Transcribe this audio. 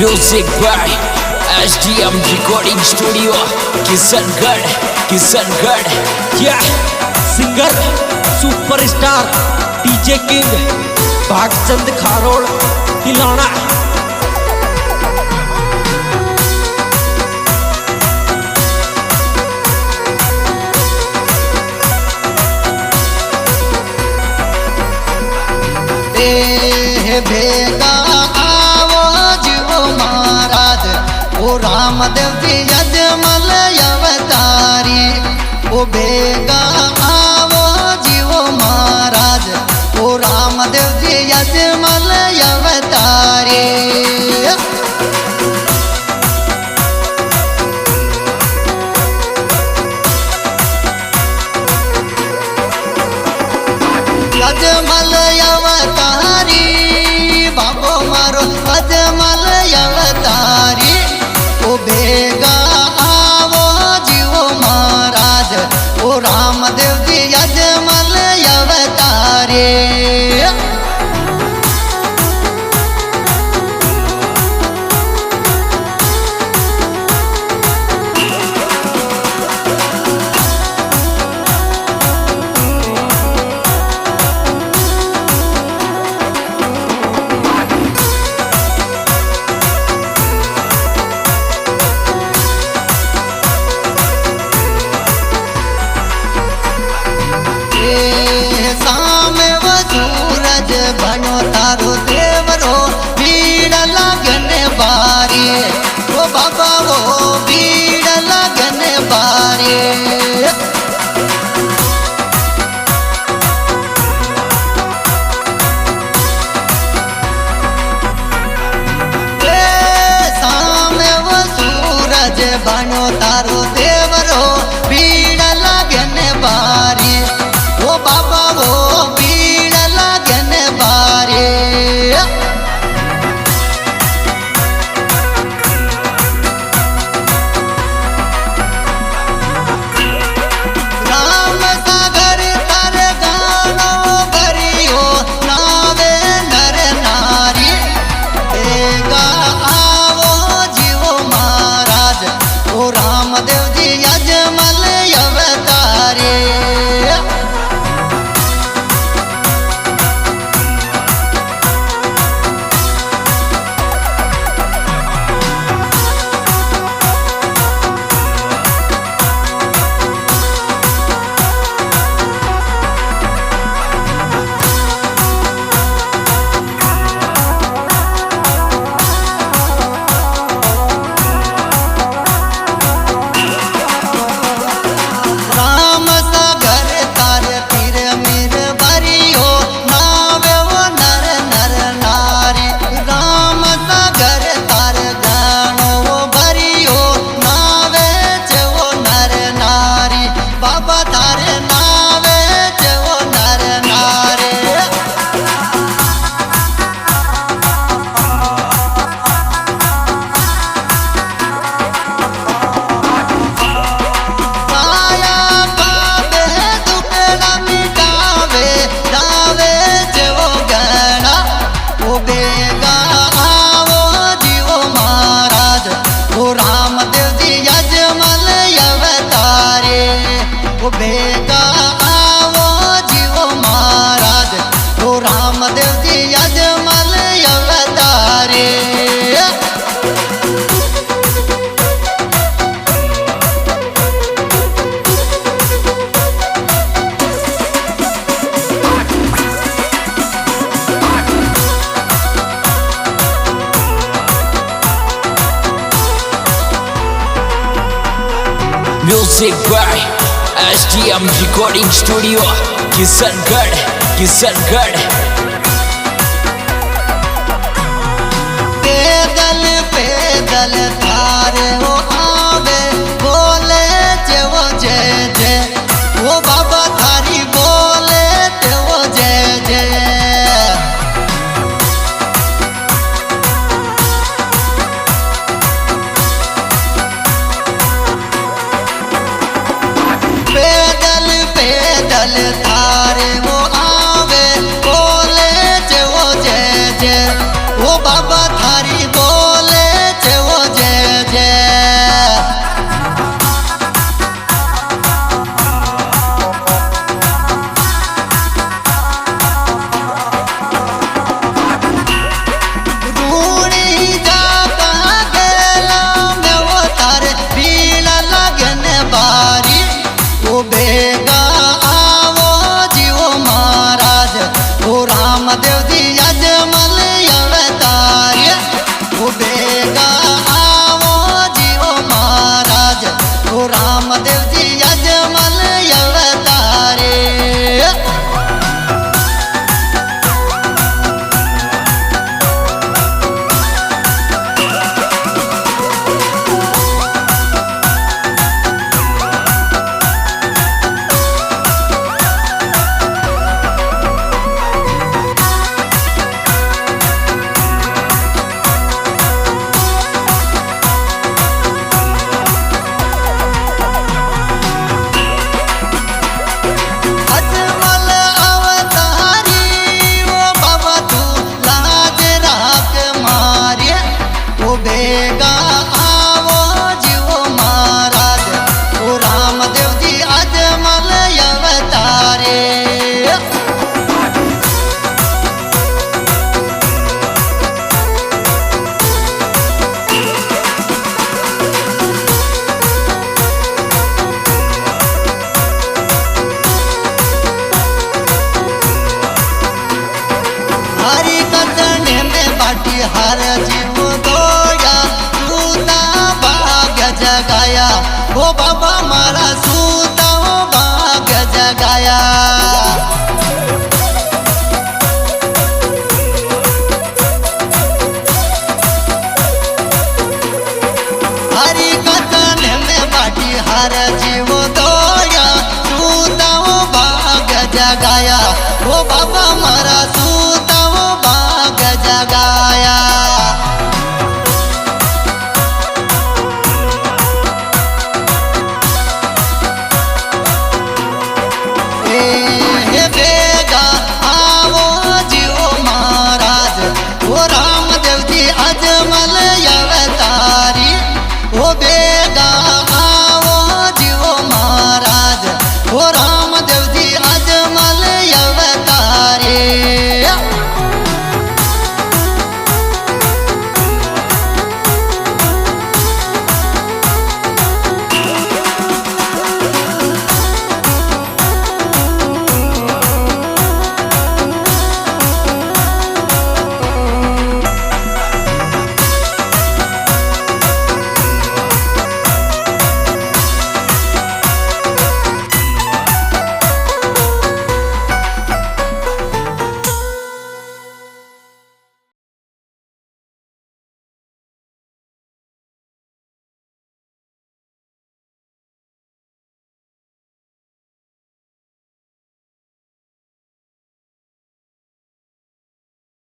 Music by SDM Recording Studio, Kishangarh. Yeah, singer superstar DJ king Bhagchand Kharod हिलाना। भेगा आवो जीवो महाराज ओ रामदेव जी यजमल अवतारी। ओ भेगा आवो जीवो महाराज ओ रामदेव जी यजमल अवतारी। यजमल अवतारी बाबो मारो यजमल अवतारी। ओ भेगा आवो जीवो महाराज ओ रामदेव जी यजमल अवतारी। सूरज बनो तारो देवरो भीड़ लगन बारी। ओ बाबा वो भीड़ लगन बारी। सामे वो सूरज बनो तारो देवरो भीड़ लगन बारी। ओ बाबा वो रामदेव जी यजमल अवतारी। भेगा आवो जीवो महाराज ओ रामदेव जी यजमल अवतारी। Music by SDM Recording Studio, Kishangarh. पैदल पैदल थारे वो आवे बोले वो जय जय। वो बाबा थारी बोले वो जय जय। पैदल पैदल थारे वो आवे बोले वो जय जय। वो बाबा थारी बोले अजमल अवतार वो बेगा आवो जीओ महाराज वो रामदेव जी अजमल अवतारे हर जीव दौड़ा तू ना भाग्य जगाया ओ बाबा मारा